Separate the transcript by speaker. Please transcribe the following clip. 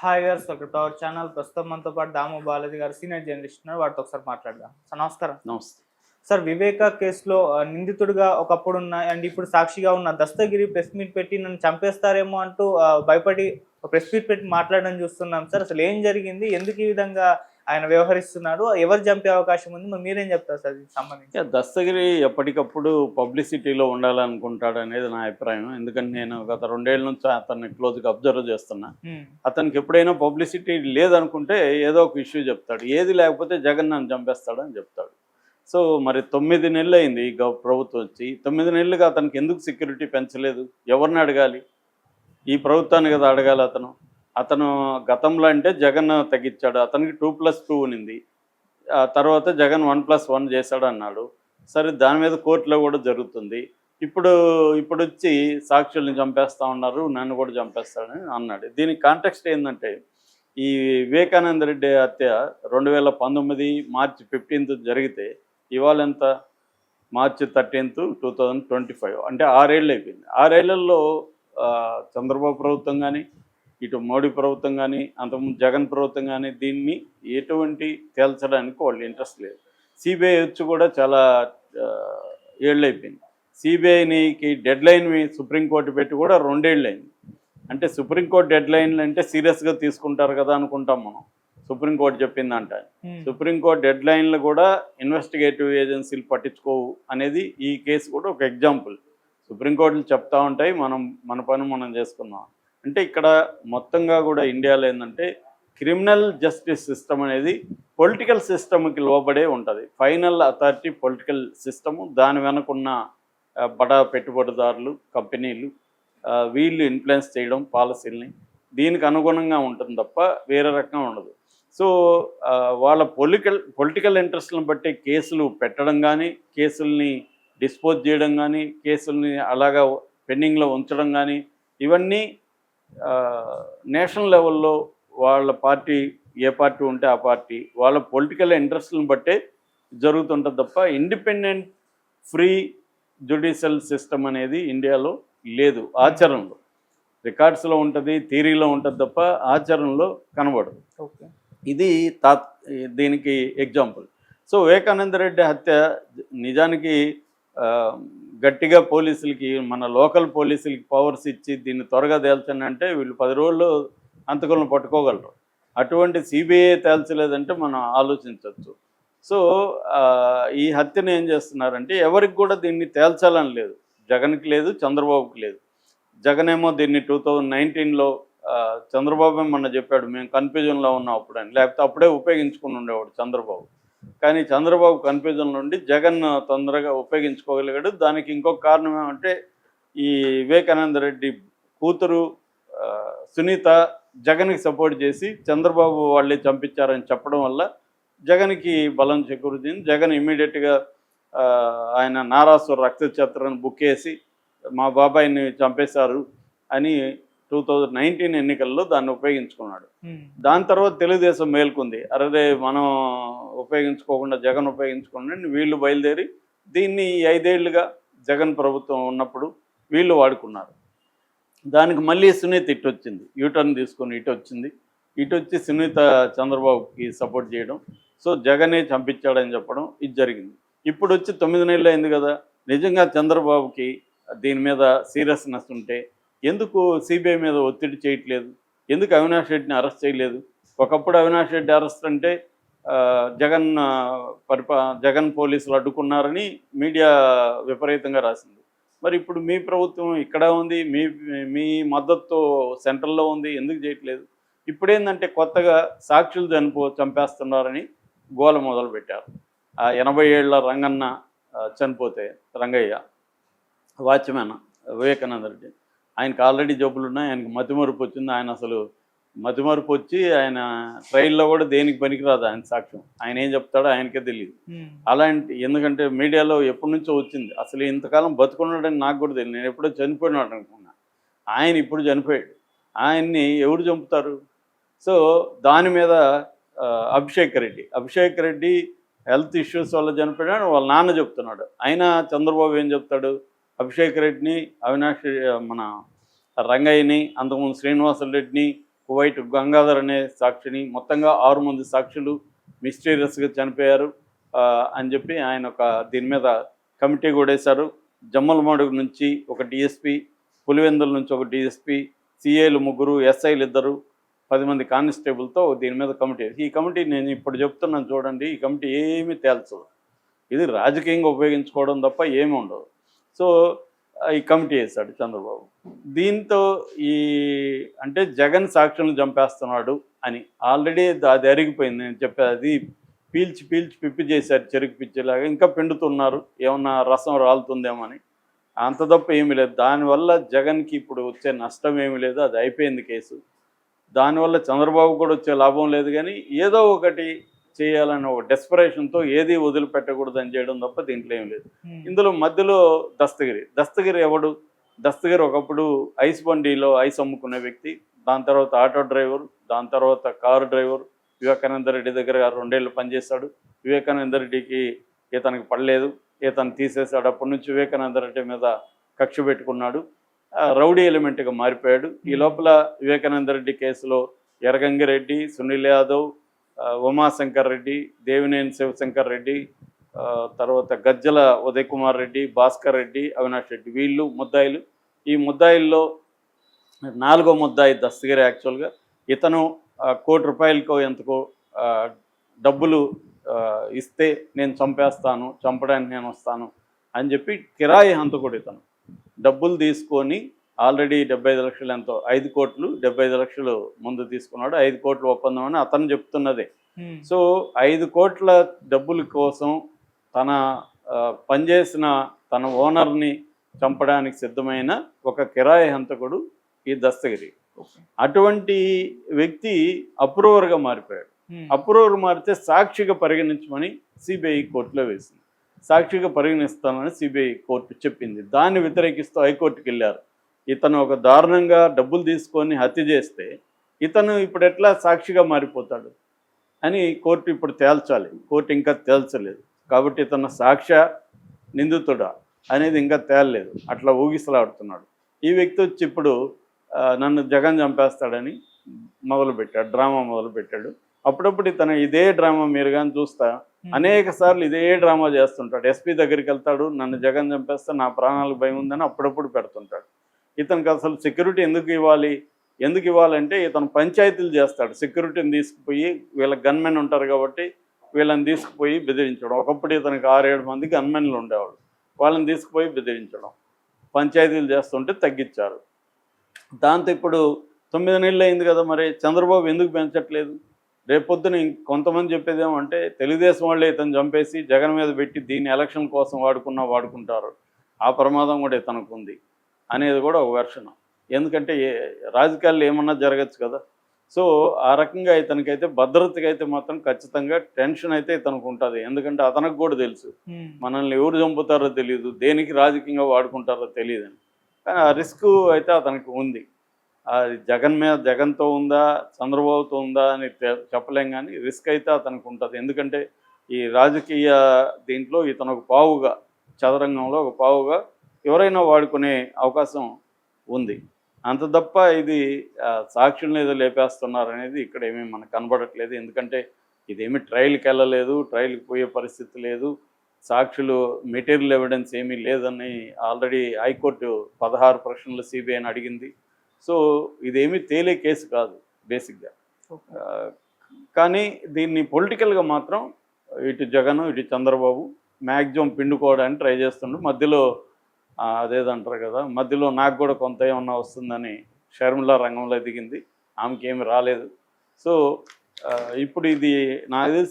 Speaker 1: Hi గారు, welcome to our channel. ప్రస్తుతం మనతో పాటు దాము బాలాజీ గారు సీనియర్ జర్నలిస్ట్ ఉన్నారు. వాటితో ఒకసారి మాట్లాడదాం. సార్ నమస్కారం.
Speaker 2: నమస్తే.
Speaker 1: సార్, వివేక కేసులో నిందితుడిగా ఒకప్పుడున్న అండ్ ఇప్పుడు సాక్షిగా ఉన్న దస్తగిరి ప్రెస్ మీట్ పెట్టి నన్ను చంపేస్తారేమో అంటూ భయపడి ప్రెస్ మీట్ పెట్టి మాట్లాడడం చూస్తున్నాం సార్. అసలు ఏం జరిగింది? ఎందుకు ఈ విధంగా ఆయన వ్యవహరిస్తున్నాడు? ఎవరు చంపే అవకాశం ఉంది? మరి మీరేం చెప్తారు సార్ దీనికి సంబంధించి?
Speaker 2: దస్తగిరి ఎప్పటికప్పుడు పబ్లిసిటీలో ఉండాలనుకుంటాడు అనేది నా అభిప్రాయం. ఎందుకంటే నేను గత 2 ఏళ్ల నుంచి అతన్ని క్లోజ్గా అబ్జర్వ్ చేస్తున్నా. అతనికి ఎప్పుడైనా పబ్లిసిటీ లేదనుకుంటే ఏదో ఒక ఇష్యూ చెప్తాడు. ఏది లేకపోతే జగన్ నన్ను చంపేస్తాడని చెప్తాడు. సో మరి 9 నెలలు అయింది ఈ ప్రభుత్వం వచ్చి. 9 నెలలుగా అతనికి ఎందుకు సెక్యూరిటీ పెంచలేదు? ఎవరిని అడగాలి? ఈ ప్రభుత్వాన్ని కదా అడగాలి. అతను గతంలో అంటే జగన్ తగ్గించాడు. అతనికి 2+2 ఉన్నింది. ఆ తర్వాత జగన్ 1+1 చేశాడు అన్నాడు. సరే, దాని మీద కోర్టులో కూడా జరుగుతుంది. ఇప్పుడు వచ్చి సాక్షుల్ని చంపేస్తా ఉన్నారు, నన్ను కూడా చంపేస్తాడని అన్నాడు. దీనికి కాంటెక్స్ట్ ఏంటంటే, ఈ వివేకానంద రెడ్డి హత్య 2019 మార్చి 15 జరిగితే ఇవాళ ఎంత? మార్చి 13, 2025. అంటే 6 ఏళ్ళు అయిపోయింది. 6 ఏళ్లలో చంద్రబాబు ప్రభుత్వం కానీ, ఇటు మోడీ ప్రభుత్వం కానీ, అంతకుముందు జగన్ ప్రభుత్వం కానీ దీన్ని ఎటువంటి తేల్చడానికి వాళ్ళు ఇంట్రెస్ట్ లేదు. సిబిఐ వచ్చి కూడా చాలా ఏళ్ళు అయిపోయింది. సిబిఐకి డెడ్ లైన్ సుప్రీంకోర్టు పెట్టి కూడా 2 ఏళ్ళు అయింది. అంటే సుప్రీంకోర్టు డెడ్ లైన్లు అంటే సీరియస్గా తీసుకుంటారు కదా అనుకుంటాం మనం. సుప్రీంకోర్టు చెప్పిందంట. సుప్రీంకోర్టు డెడ్ లైన్లు కూడా ఇన్వెస్టిగేటివ్ ఏజెన్సీలు పట్టించుకోవు అనేది ఈ కేసు కూడా ఒక ఎగ్జాంపుల్. సుప్రీంకోర్టులు చెప్తా ఉంటాయి, మన పని మనం చేసుకుందాం. అంటే ఇక్కడ మొత్తంగా కూడా ఇండియాలో ఏంటంటే క్రిమినల్ జస్టిస్ సిస్టమ్ అనేది పొలిటికల్ సిస్టమ్కి లోబడే ఉంటుంది. Final authority political system. దాని వెనుకున్న బడా పెట్టుబడిదారులు, కంపెనీలు, వీళ్ళు ఇన్ఫ్లుయెన్స్ చేయడం పాలసీలని, దీనికి అనుగుణంగా ఉంటుంది తప్ప వేరే రకంగా ఉండదు. సో వాళ్ళ పొలిటికల్ ఇంట్రెస్ట్లను బట్టి కేసులు పెట్టడం కానీ, కేసుల్ని డిస్పోజ్ చేయడం కానీ, కేసుల్ని అలాగా పెండింగ్లో ఉంచడం కానీ, ఇవన్నీ నేషనల్ లెవెల్లో వాళ్ళ పార్టీ, ఏ పార్టీ ఉంటే ఆ పార్టీ వాళ్ళ పొలిటికల్ ఇంట్రెస్ట్లను బట్టే జరుగుతుంటుంది తప్ప ఇండిపెండెంట్ ఫ్రీ జ్యుడిషియల్ సిస్టమ్ అనేది ఇండియాలో లేదు. ఆచరణలో రికార్డ్స్లో ఉంటుంది, థియరీలో ఉంటుంది తప్ప ఆచరణలో కనబడదు. ఇది దీనికి ఎగ్జాంపుల్. సో వివేకానంద రెడ్డి హత్య నిజానికి గట్టిగా పోలీసులకి, మన లోకల్ పోలీసులకి పవర్స్ ఇచ్చి దీన్ని త్వరగా తేల్చండి వీళ్ళు 10 రోజుల్లో అంతకులను పట్టుకోగలరు. అటువంటి సిబిఐ తేల్చలేదంటే మనం ఆలోచించవచ్చు. సో ఈ హత్యను ఏం చేస్తున్నారంటే ఎవరికి కూడా దీన్ని తేల్చాలని లేదు. జగన్కి లేదు, చంద్రబాబుకి లేదు. జగన్ ఏమో దీన్ని 2019లో చంద్రబాబు మొన్న చెప్పాడు, మేము కన్ఫ్యూజన్లో ఉన్నాం అప్పుడని. లేకపోతే అప్పుడే ఉపయోగించుకుని ఉండేవాడు చంద్రబాబు. కానీ చంద్రబాబు కన్ఫ్యూజన్ నుండి జగన్ తొందరగా ఉపయోగించుకోగలిగాడు. దానికి ఇంకొక కారణం ఏమంటే, ఈ వివేకానంద రెడ్డి కూతురు సునీత జగన్కి సపోర్ట్ చేసి చంద్రబాబు వాళ్ళే చంపించారని చెప్పడం వల్ల జగన్కి బలం చేకూరుతుంది. జగన్ ఇమ్మీడియట్గా ఆయన నారాసుర రక్తచత్రను బుక్ చేసి మా బాబాయిని చంపేశారు అని 2019 ఎన్నికల్లో దాన్ని ఉపయోగించుకున్నాడు. దాని తర్వాత తెలుగుదేశం మేల్కొంది. అరే, మనం ఉపయోగించుకోకుండా జగన్ ఉపయోగించుకోండి, వీళ్ళు బయలుదేరి దీన్ని 5 ఏళ్లుగా జగన్ ప్రభుత్వం ఉన్నప్పుడు వీళ్ళు వాడుకున్నారు. దానికి మళ్ళీ సునీత ఇటు వచ్చింది, యూటర్న్ తీసుకొని ఇటు వచ్చింది. ఇటు వచ్చి సునీత చంద్రబాబుకి సపోర్ట్ చేయడం, సో జగనే చంపించాడని చెప్పడం, ఇది జరిగింది. ఇప్పుడు వచ్చి 9 నెలలు అయింది కదా. నిజంగా చంద్రబాబుకి దీని మీద సీరియస్నెస్ ఉంటే ఎందుకు సిబిఐ మీద ఒత్తిడి చేయట్లేదు? ఎందుకు అవినాష్ రెడ్డిని అరెస్ట్ చేయలేదు? ఒకప్పుడు అవినాష్ రెడ్డి అరెస్ట్ అంటే జగన్ పోలీసులు అడ్డుకున్నారని మీడియా విపరీతంగా రాసింది. మరి ఇప్పుడు మీ ప్రభుత్వం ఇక్కడ ఉంది, మీ మద్దతు సెంట్రల్లో ఉంది, ఎందుకు చేయట్లేదు? ఇప్పుడేందంటే కొత్తగా సాక్షులు చంపేస్తున్నారని గోల మొదలుపెట్టారు. 80 ఏళ్ల రంగన్న చనిపోతే, రంగయ్య వాచ్మెన్ వివేకానంద రెడ్డి, ఆయనకు ఆల్రెడీ జబ్బులు ఉన్నాయి, ఆయనకు మతిమరుపు వచ్చింది. ఆయన అసలు మతిమరుపు వచ్చి ఆయన ట్రైల్లో కూడా దేనికి పనికిరాదు ఆయన సాక్ష్యం. ఆయన ఏం చెప్తాడో ఆయనకే తెలియదు. అలాంటి, ఎందుకంటే మీడియాలో ఎప్పటి నుంచో వచ్చింది. అసలు ఇంతకాలం బతుకున్నాడని నాకు కూడా తెలియదు. నేను ఎప్పుడో చనిపోయినాడు అనుకున్నా. ఆయన ఇప్పుడు చనిపోయాడు. ఆయన్ని ఎవరు చంపుతారు? సో దాని మీద అభిషేక్ రెడ్డి హెల్త్ ఇష్యూస్ వల్ల చనిపోయాడు వాళ్ళ నాన్న చెప్తున్నాడు. అయినా చంద్రబాబు ఏం చెప్తాడు? అభిషేక్ రెడ్డిని, అవినాష్, మన రంగయ్యని, అంతకుముందు శ్రీనివాసరెడ్డిని, కువైట్ గంగాధర్ అనే సాక్షిని, మొత్తంగా 6 మంది సాక్షులు మిస్టీరియస్గా చనిపోయారు అని చెప్పి ఆయన ఒక దీని మీద కమిటీ కూడా వేశారు. జమ్మలమడుగు నుంచి ఒక డిఎస్పి, పులివెందుల నుంచి ఒక డిఎస్పి, సిఏలు 3, ఎస్ఐలు 2, 10 మంది కానిస్టేబుల్తో దీని మీద కమిటీ. ఈ కమిటీ నేను ఇప్పుడు చెప్తున్నాను చూడండి, ఈ కమిటీ ఏమీ తేల్చదు. ఇది రాజకీయంగా ఉపయోగించుకోవడం తప్ప ఏమీ ఉండదు. సో ఈ కమిటీ వేశాడు చంద్రబాబు. దీంతో అంటే జగన్ సాక్షులను చంపేస్తున్నాడు అని ఆల్రెడీ అది అరిగిపోయింది. నేను చెప్పేది అది పీల్చి పిప్పి చేశారు చెరుకు పిచ్చిలాగా, ఇంకా పిండుతున్నారు ఏమన్నా రసం రాలుతుందేమో అని. అంత తప్ప ఏమీ లేదు. దానివల్ల జగన్కి ఇప్పుడు వచ్చే నష్టం ఏమీ లేదు, అది అయిపోయింది కేసు. దానివల్ల చంద్రబాబు కూడా వచ్చే లాభం లేదు, కానీ ఏదో ఒకటి చేయాలని ఒక డెస్పరేషన్తో ఏది వదిలిపెట్టకూడదని చేయడం తప్ప దీంట్లో ఏం లేదు. ఇందులో మధ్యలో దస్తగిరి ఎవడు? దస్తగిరి ఒకప్పుడు ఐస్ బండిలో ఐస్ అమ్ముకునే వ్యక్తి, దాని తర్వాత ఆటో డ్రైవర్, దాని తర్వాత కారు డ్రైవర్. వివేకానంద రెడ్డి దగ్గర 2 ఏళ్ళు పనిచేశాడు. వివేకానంద రెడ్డికి ఇతనికి పడలేదు, ఇతను తీసేశాడు. అప్పటి నుంచి వివేకానంద రెడ్డి మీద కక్ష పెట్టుకున్నాడు, రౌడీ ఎలిమెంట్గా మారిపోయాడు. ఈ లోపల వివేకానంద రెడ్డి కేసులో ఎర్రగంగిరెడ్డి, సునీల్ యాదవ్, ఉమాశంకర్ రెడ్డి, దేవినేని శివశంకర్ రెడ్డి, తర్వాత గజ్జల ఉదయ్ కుమార్ రెడ్డి, భాస్కర్ రెడ్డి, అవినాష్ రెడ్డి, వీళ్ళు ముద్దాయిలు. ఈ ముద్దాయిల్లో 4వ ముద్దాయి దస్తగిరి. యాక్చువల్గా ఇతను ₹1,00,00,000కో ఎంతకో డబ్బులు ఇస్తే నేను చంపేస్తాను, చంపడానికి నేను వస్తాను అని చెప్పి కిరాయి హంతకుడు ఇతను. డబ్బులు తీసుకొని ఆల్రెడీ 75 లక్షలు ఎంతో 5 కోట్లు 75 లక్షలు ముందు తీసుకున్నాడు. 5 కోట్ల ఒప్పందం అని అతను చెప్తున్నదే. సో 5 కోట్ల డబ్బుల కోసం తన పనిచేసిన తన ఓనర్ని చంపడానికి సిద్ధమైన ఒక కిరాయి హంతకుడు ఈ దస్తగిరి. అటువంటి వ్యక్తి అప్రూవర్గా మారిపోయాడు. అప్రూవర్ మారితే సాక్షిగా పరిగణించమని సిబిఐ కోర్టులో వేసింది. సాక్షిగా పరిగణిస్తానని సిబిఐ కోర్టు చెప్పింది. దాన్ని వ్యతిరేకిస్తూ హైకోర్టుకి వెళ్ళారు. ఇతను ఒక దారుణంగా డబ్బులు తీసుకొని హత్య చేస్తే ఇతను ఇప్పుడు ఎట్లా సాక్షిగా మారిపోతాడు అని కోర్టు ఇప్పుడు తేల్చాలి. కోర్టు ఇంకా తేల్చలేదు కాబట్టి ఇతను సాక్ష్య నిందితుడా అనేది ఇంకా తేలలేదు. అట్లా ఊగిసలాడుతున్నాడు. ఈ వ్యక్తి వచ్చి ఇప్పుడు నన్ను జగన్ చంపేస్తాడని మొదలుపెట్టాడు, డ్రామా మొదలుపెట్టాడు. అప్పుడప్పుడు ఇతను ఇదే డ్రామా మీరు కానీ చూస్తా అనేక సార్లు ఇదే డ్రామా చేస్తుంటాడు. ఎస్పీ దగ్గరికి వెళ్తాడు, నన్ను జగన్ చంపేస్తే నా ప్రాణాలకు భయం ఉందని అప్పుడప్పుడు పెడుతుంటాడు. ఇతనికి అసలు సెక్యూరిటీ ఎందుకు ఇవ్వాలంటే ఇతను పంచాయతీలు చేస్తాడు. సెక్యూరిటీని తీసుకుపోయి వీళ్ళ గన్మెన్ ఉంటారు కాబట్టి వీళ్ళని తీసుకుపోయి బెదిరించడం. ఒకప్పుడు ఇతనికి 6-7 మంది గన్మెన్లు ఉండేవాడు, వాళ్ళని తీసుకుపోయి బెదిరించడం. పంచాయతీలు చేస్తుంటే తగ్గించారు. దాంతో ఇప్పుడు 9 నెలలు అయింది కదా, మరి చంద్రబాబు ఎందుకు పెంచట్లేదు? రేపొద్దున కొంతమంది చెప్పేదేమంటే తెలుగుదేశం వాళ్ళే ఇతను చంపేసి జగన్ మీద పెట్టి దీన్ని ఎలక్షన్ కోసం వాడుకుంటారు, ఆ ప్రమాదం కూడా ఇతనికి ఉంది అనేది కూడా ఒక వెర్షన్. ఎందుకంటే రాజకీయాల్లో ఏమన్నా జరగచ్చు కదా. సో ఆ రకంగా ఇతనికైతే భద్రతకైతే మాత్రం ఖచ్చితంగా టెన్షన్ అయితే ఇతనికి ఉంటుంది. ఎందుకంటే అతనికి కూడా తెలుసు మనల్ని ఎవరు చంపుతారో తెలియదు, దేనికి రాజకీయంగా వాడుకుంటారో తెలియదని. కానీ ఆ రిస్క్ అయితే అతనికి ఉంది. అది జగన్తో ఉందా చంద్రబాబుతో ఉందా అని చెప్పలేం, కానీ రిస్క్ అయితే అతనికి ఉంటుంది. ఎందుకంటే ఈ రాజకీయ దీంట్లో ఇతను ఒక పావుగా, చదరంగంలో ఒక పావుగా ఎవరైనా వాడుకునే అవకాశం ఉంది. అంత తప్ప ఇది సాక్షులను ఏదో లేపేస్తున్నారు అనేది ఇక్కడ ఏమీ మనకు కనబడట్లేదు. ఎందుకంటే ఇదేమీ ట్రయల్కి వెళ్ళలేదు, ట్రయల్కి పోయే పరిస్థితి లేదు, సాక్షులు మెటీరియల్ ఎవిడెన్స్ ఏమీ లేదని ఆల్రెడీ హైకోర్టు 16 ప్రశ్నలు సిబిఐని అడిగింది. సో ఇదేమీ తేలే కేసు కాదు బేసిక్గా. కానీ దీన్ని పొలిటికల్గా మాత్రం ఇటు జగన్ ఇటు చంద్రబాబు మ్యాక్సిమం పిండుకోవడానికి ట్రై చేస్తుండ్రు. మధ్యలో అదేదంటారు కదా, మధ్యలో నాకు కూడా కొంత ఏమన్నా వస్తుందని షర్మిల రంగంలో దిగింది, ఆమెకి ఏమి రాలేదు. సో ఇప్పుడు ఇది నాకు తెలిసి